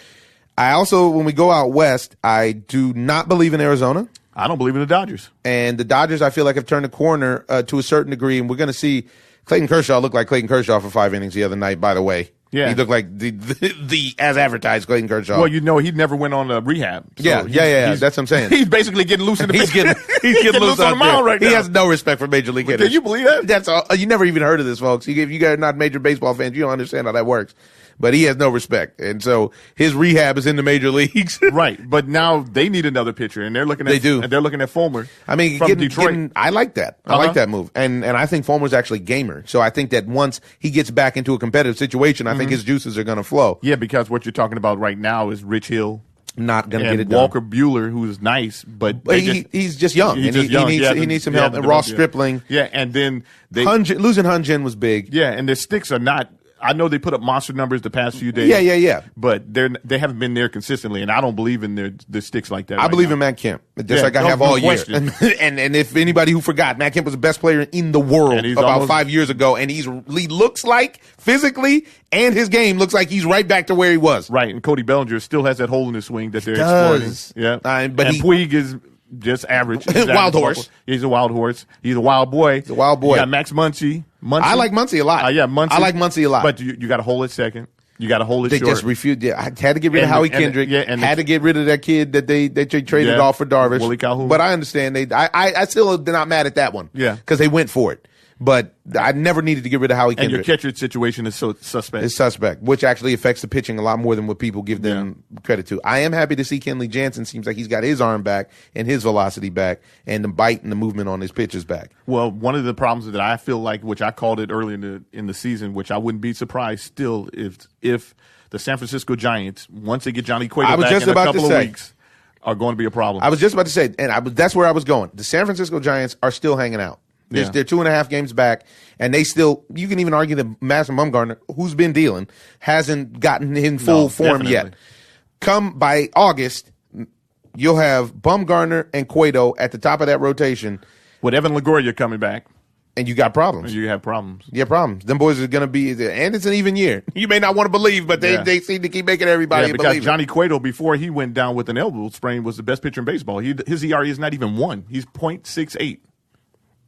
I also, when we go out west, I do not believe in Arizona. I don't believe in the Dodgers. And the Dodgers, I feel like, have turned the corner to a certain degree, and we're going to see Clayton Kershaw look like Clayton Kershaw for 5 innings the other night, by the way. Yeah. He looked like the as advertised Clayton Kershaw. Well, he never went on rehab. So yeah. That's what I'm saying. He's basically getting loose in the He's getting loose on out the mound there. right now. He has no respect for major league hitters. Can you believe that? That's all. You never even heard of this, folks. If you guys are not major baseball fans, you don't understand how that works. But he has no respect, and so his rehab is in the major leagues. Right, but now they need another pitcher, and they're looking at they're looking at Fulmer. I mean, from Detroit. I like that. I like that move, and I think Fulmer's actually gamer. So I think that once he gets back into a competitive situation, I think his juices are going to flow. Yeah, because what you're talking about right now is Rich Hill. Not going to get it done. Walker Buehler, who's nice, but he's just young. He's and just young. He needs some help. And Ross Stripling. Yeah, and then losing Hyun-Jin was big. Yeah, and their sticks are not. I know they put up monster numbers the past few days. Yeah. But they haven't been there consistently, and I don't believe in their sticks like that. I believe in Matt Kemp, just like I have all year. And if anybody who forgot, Matt Kemp was the best player in the world about 5 years ago, and he looks like physically and his game looks like he's right back to where he was. Right, and Cody Bellinger still has that hole in his swing that they're exploiting. Yeah, but Puig is just average. Wild horse. He's a wild horse. He's a wild boy. He's a wild boy. You got Max Muncy. I like Muncy a lot. Muncy. I like Muncy a lot. But you got to hold it second. You got to hold it they short. Just refused. Yeah, I had to get rid of Howie Kendrick. Had to get rid of that kid that they traded off for Darvish. Willie Calhoun. But I understand. I still am not mad at that one. Yeah, because they went for it. But I never needed to get rid of Howie Kendrick. And your catcher situation is so suspect. It's suspect, which actually affects the pitching a lot more than what people give them credit to. I am happy to see Kenley Jansen. Seems like he's got his arm back and his velocity back and the bite and the movement on his pitches back. Well, one of the problems that I feel like, which I called it early in the season, which I wouldn't be surprised still if the San Francisco Giants, once they get Johnny Cueto back in a couple of weeks, are going to be a problem. I was just about to say, and that's where I was going. The San Francisco Giants are still hanging out. They're 2.5 games back, and they still. You can even argue that Madison Bumgarner, who's been dealing, hasn't gotten in full form yet. Come by August, you'll have Bumgarner and Cueto at the top of that rotation. With Evan Longoria coming back, and you got problems. You have problems. You have problems. Them boys are going to be, and it's an even year. You may not want to believe, but they seem to keep making everybody believe. Because Johnny Cueto, before he went down with an elbow sprain, was the best pitcher in baseball. His ERA is not even 1. He's .68.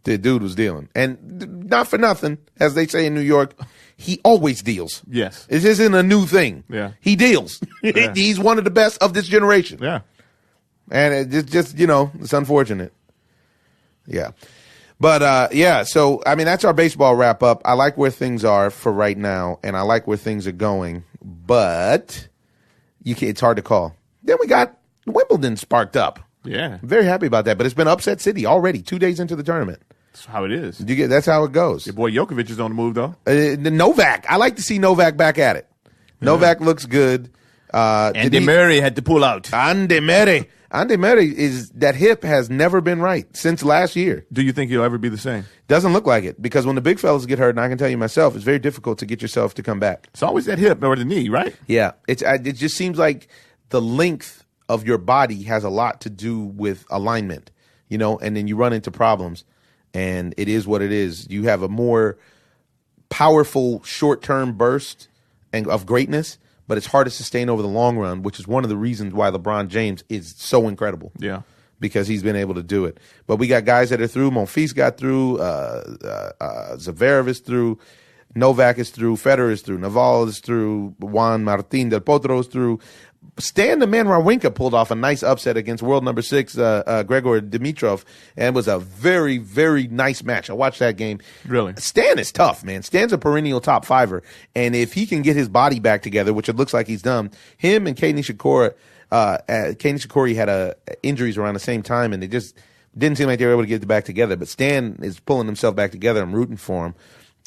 The dude was dealing. And not for nothing, as they say in New York, he always deals. Yes. This isn't a new thing. Yeah. He deals. Yeah. He's one of the best of this generation. Yeah. And it's just, it's unfortunate. Yeah. But, so, I mean, that's our baseball wrap up. I like where things are for right now, and I like where things are going. But it's hard to call. Then we got Wimbledon sparked up. Yeah. I'm very happy about that. But it's been upset city already, 2 days into the tournament. That's how it is. That's how it goes. Your boy Djokovic is on the move, though. Novak. I like to see Novak back at it. Yeah. Novak looks good. Andy Murray had to pull out. Andy Murray is that hip has never been right since last year. Do you think he'll ever be the same? Doesn't look like it, because when the big fellas get hurt, and I can tell you myself, it's very difficult to get yourself to come back. It's always that hip or the knee, right? Yeah. It just seems like the length of your body has a lot to do with alignment, and then you run into problems, and it is what it is. You have a more powerful short-term burst of greatness, but it's hard to sustain over the long run, which is one of the reasons why LeBron James is so incredible. Yeah. Because he's been able to do it. But we got guys that are through. Monfils got through. Zverev is through. Novak is through. Federer is through. Nadal is through. Juan Martín del Potro is through. Stan the Man Wawrinka pulled off a nice upset against world number 6 Gregor Dimitrov, and it was a very, very nice match. I watched that game. Really? Stan is tough, man. Stan's a perennial top fiver, and if he can get his body back together, which it looks like he's done, him and Kei Nishikori had injuries around the same time, and they just didn't seem like they were able to get it back together. But Stan is pulling himself back together. I'm rooting for him.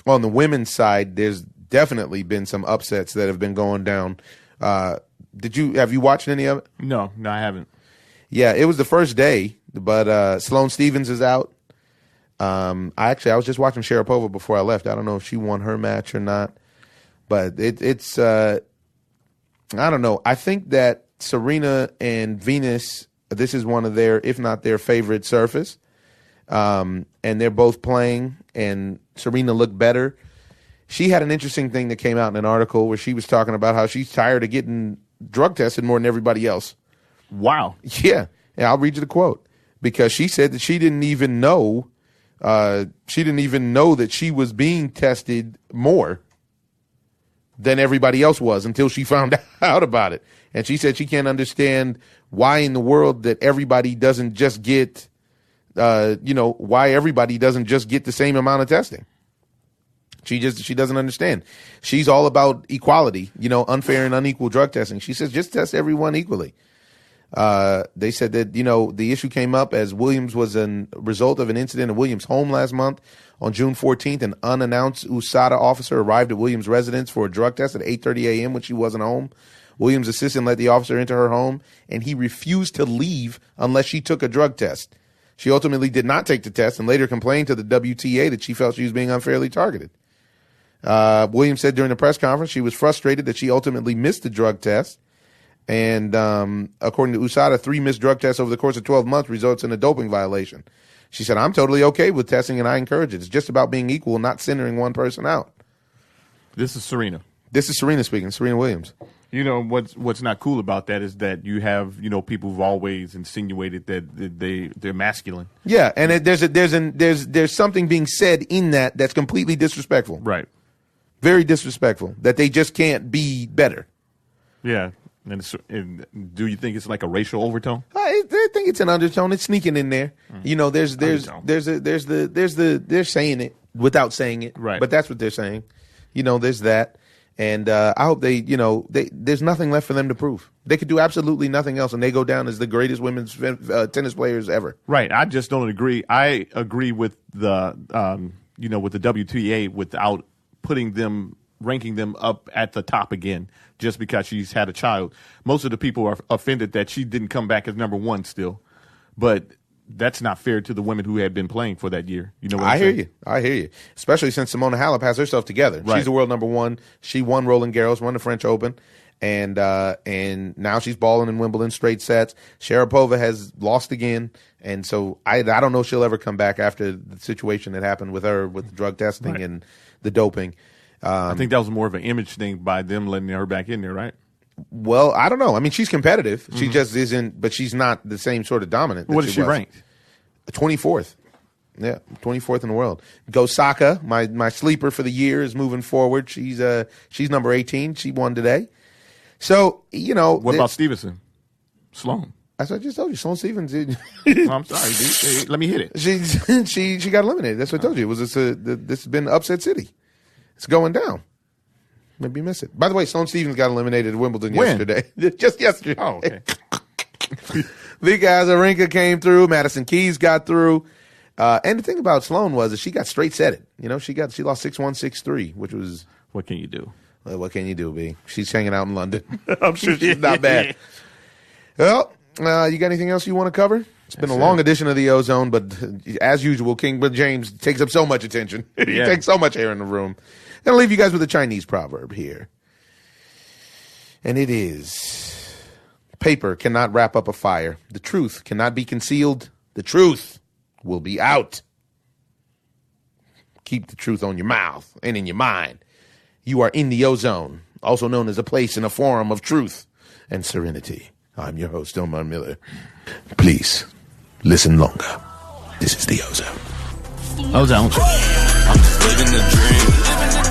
On the women's side, there's definitely been some upsets that have been going down. Have you watched any of it? No, I haven't. Yeah, it was the first day, but Sloane Stephens is out. I was just watching Sharapova before I left. I don't know if she won her match or not, but it's I don't know. I think that Serena and Venus, this is one of their, if not their favorite surface, and they're both playing, and Serena looked better. She had an interesting thing that came out in an article where she was talking about how she's tired of getting drug tested more than everybody else. Wow. Yeah. I'll read you the quote, because she said that she didn't even know that she was being tested more than everybody else was until she found out about it. And she said she can't understand why in the world that everybody doesn't just get, why everybody doesn't just get the same amount of testing. She doesn't understand. She's all about equality, unfair and unequal drug testing. She says just test everyone equally. They said that, the issue came up as Williams was a result of an incident at Williams' home last month. On June 14th, an unannounced USADA officer arrived at Williams' residence for a drug test at 8:30 a.m. when she wasn't home. Williams' assistant let the officer into her home, and he refused to leave unless she took a drug test. She ultimately did not take the test and later complained to the WTA that she felt she was being unfairly targeted. Williams said during the press conference she was frustrated that she ultimately missed the drug test. And according to USADA, 3 missed drug tests over the course of 12 months results in a doping violation. She said, I'm totally okay with testing and I encourage it. It's just about being equal, not centering one person out. This is Serena. This is Serena speaking, Serena Williams. What's not cool about that is that you have, people who've always insinuated that they're masculine. Yeah, and there's something being said in that's completely disrespectful. Right. Very disrespectful, that they just can't be better. Yeah. And do you think it's like a racial overtone? I think it's an undertone. It's sneaking in there. They're saying it without saying it. Right. But that's what they're saying. There's that. And I hope there's nothing left for them to prove. They could do absolutely nothing else, and they go down as the greatest women's tennis players ever. Right. I just don't agree. I agree with the with the WTA without ranking them up at the top again just because she's had a child. Most of the people are offended that she didn't come back as number 1 still. But that's not fair to the women who had been playing for that year. You know what I'm saying? I hear you. Especially since Simona Halep has herself together. Right. She's the world number 1. She won Roland Garros, won the French Open, and now she's balling in Wimbledon straight sets. Sharapova has lost again, and so I don't know if she'll ever come back after the situation that happened with her with the drug testing and the doping. I think that was more of an image thing by them letting her back in there, right? Well, I don't know. I mean, she's competitive. She just isn't, but she's not the same sort of dominant. What is she ranked? 24th. Yeah, 24th in the world. Go Saka, my sleeper for the year, is moving forward. She's number 18. She won today. So, What about Stevenson? Sloane. As I just told you, Sloane Stevens. I'm sorry, dude. Let me hit it. She got eliminated. That's what I told you. This has been upset city. It's going down. Maybe you miss it. By the way, Sloane Stevens got eliminated at Wimbledon yesterday. Just yesterday. Oh, okay. Vika Azarenka came through. Madison Keys got through. And the thing about Sloane was that she got straight setted. She lost 6-1, 6-3, which was. What can you do? What can you do, B? She's hanging out in London. I'm sure she's not bad. Well, you got anything else you want to cover? It's been a long edition of the Ozone, but as usual, King James takes up so much attention. He takes so much air in the room. Going to leave you guys with a Chinese proverb here. And it is, paper cannot wrap up a fire. The truth cannot be concealed. The truth will be out. Keep the truth on your mouth and in your mind. You are in the Ozone, also known as a place and a forum of truth and serenity. I'm your host, Omar Miller. Please, listen longer. This is the Ozone. I'm just living the dream.